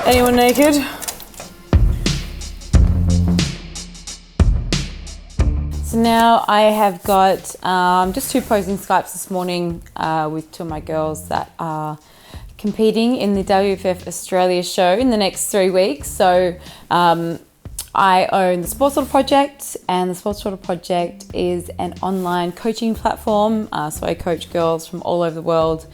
Anyone naked? So now I have got just 2 posing Skypes this morning with 2 of my girls that are competing in the WFF Australia show in the next 3 weeks. So I own the Sports Order Project, and the Sports Order Project is an online coaching platform. So I coach girls from all over the world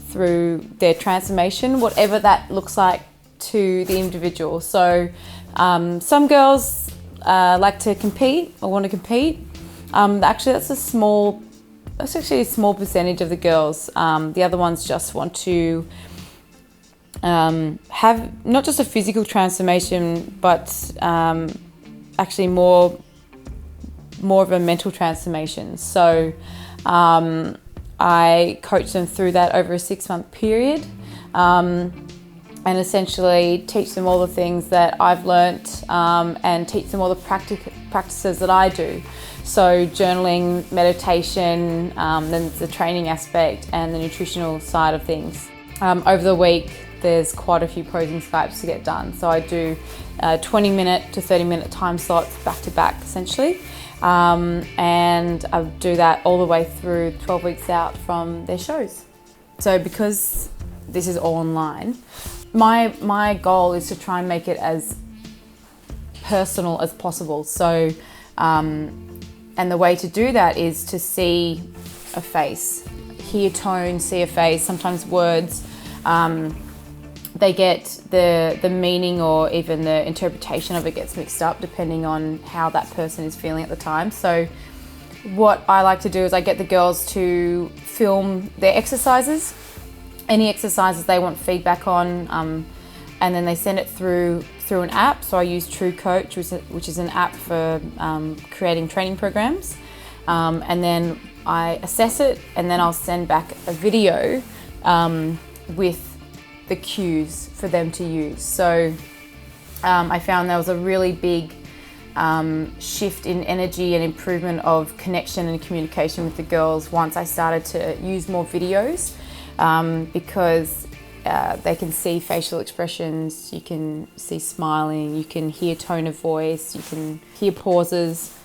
through their transformation, whatever that looks like to the individual. So some girls like to compete or want to compete. Actually, that's actually a small percentage of the girls. The other ones just want to have not just a physical transformation, but actually more of a mental transformation. So I coach them through that over a 6-month period, and essentially teach them all the things that I've learnt, and teach them all the practices that I do. So journaling, meditation, then the training aspect and the nutritional side of things. Over the week, there's quite a few posing Skypes to get done. So I do 20-minute to 30-minute time slots back to back, essentially. And I do that all the way through 12 weeks out from their shows. So because this is all online, my goal is to try and make it as personal as possible. So, and the way to do that is to see a face, hear tone, see a face, sometimes words. They get the meaning or even the interpretation of it gets mixed up depending on how that person is feeling at the time. So what I like to do is I get the girls to film their exercises, any exercises they want feedback on, and then they send it through an app. So I use True Coach, which is an app for creating training programs, and then I assess it, and then I'll send back a video with the cues for them to use. So I found there was a really big shift in energy and improvement of connection and communication with the girls once I started to use more videos, because they can see facial expressions, you can see smiling, you can hear tone of voice, you can hear pauses.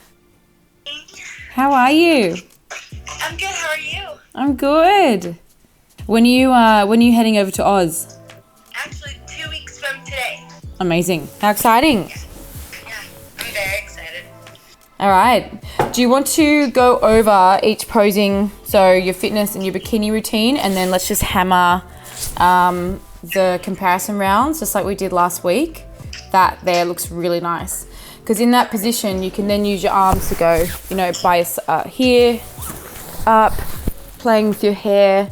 How are you? I'm good, how are you? I'm good. When are you heading over to Oz? Actually, 2 weeks from today. Amazing. How exciting. Yeah, I'm very excited. All right. Do you want to go over each posing, so your fitness and your bikini routine, and then let's just hammer the comparison rounds, just like we did last week? That there looks really nice. Because in that position, you can then use your arms to go, by here, up, playing with your hair.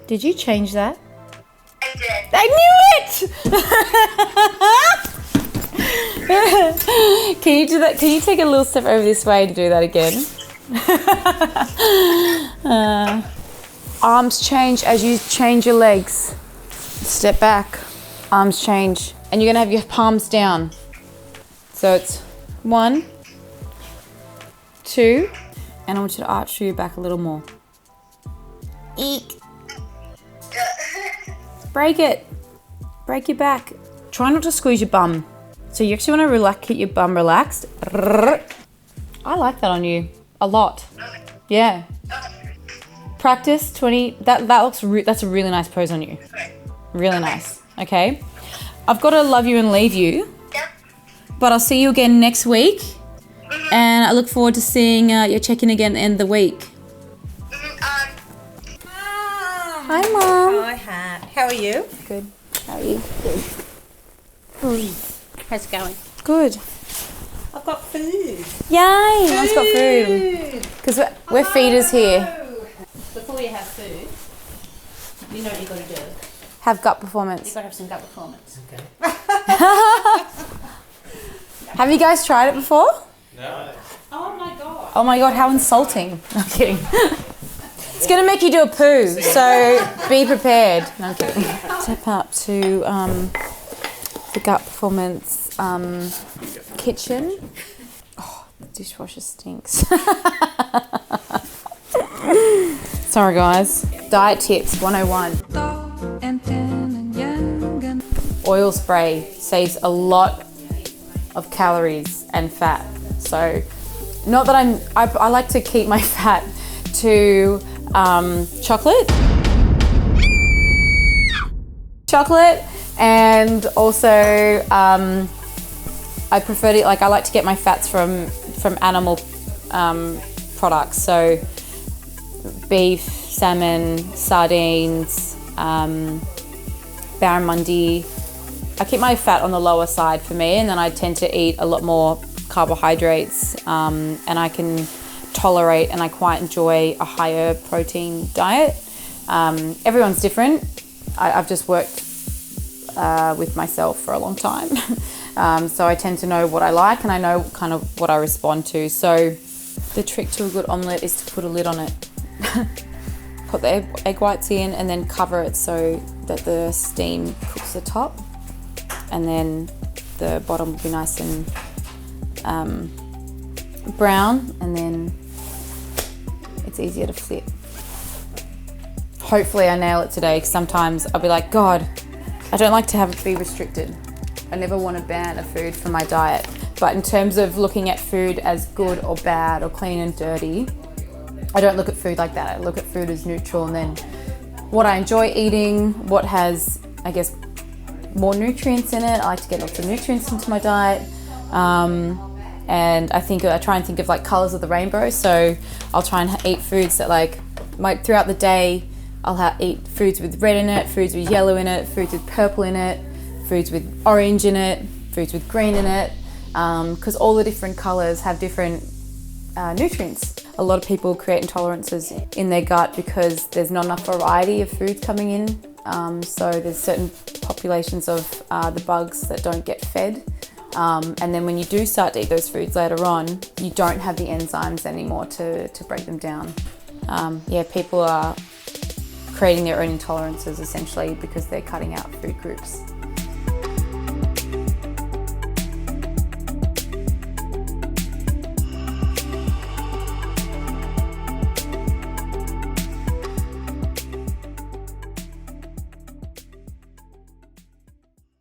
Did you change that? I did. I knew it! Can you do that? Can you take a little step over this way and do that again? Arms change as you change your legs. Step back, arms change. And you're gonna have your palms down. So it's 1, 2, and I want you to arch through your back a little more. Eek. Break it. Break your back. Try not to squeeze your bum. So you actually want to keep your bum relaxed. I like that on you a lot. Yeah. Practice 20. That looks. That's a really nice pose on you. Really nice. Okay. I've got to love you and leave you. Yep. But I'll see you again next week, and I look forward to seeing your check-in again at the end of the week. Hi, Mom. Hi, Hat. How are you? Good. How are you? Good. How's it going? Good. I've got food. Yay! Mom's got food. Because we're feeders here. Before you have food, you know what you've got to do. Have gut performance. You've got to have some gut performance. Okay. Have you guys tried it before? No. Oh my god. Oh my god, how insulting. I'm kidding. It's going to make you do a poo, so be prepared. No, I'm kidding. Step up to the gut performance kitchen. Oh, the dishwasher stinks. Sorry guys. Diet tips 101. oil spray saves a lot of calories and fat. So not that I like to keep my fat to chocolate, and also I prefer to, like, I like to get my fats from animal products, so beef, salmon, sardines, barramundi. I keep my fat on the lower side for me, and then I tend to eat a lot more carbohydrates, and I can tolerate and I quite enjoy a higher protein diet. Everyone's different. I've just worked with myself for a long time. So I tend to know what I like, and I know kind of what I respond to. So the trick to a good omelette is to put a lid on it. Put the egg whites in and then cover it so that the steam cooks the top, and then the bottom will be nice and brown, and then it's easier to flip. Hopefully I nail it today, because sometimes I'll be like, God, I don't like to have it be restricted. I never want to ban a food from my diet. But in terms of looking at food as good or bad or clean and dirty, I don't look at food like that. I look at food as neutral, and then what I enjoy eating, what has, I guess, more nutrients in it. I like to get lots of nutrients into my diet. And I try and think of like colors of the rainbow. So I'll try and eat foods that, like, throughout the day, I'll eat foods with red in it, foods with yellow in it, foods with purple in it, foods with orange in it, foods with green in it, because all the different colors have different nutrients. A lot of people create intolerances in their gut because there's not enough variety of foods coming in. So there's certain populations of the bugs that don't get fed. And then when you do start to eat those foods later on, you don't have the enzymes anymore to break them down. People are creating their own intolerances essentially because they're cutting out food groups.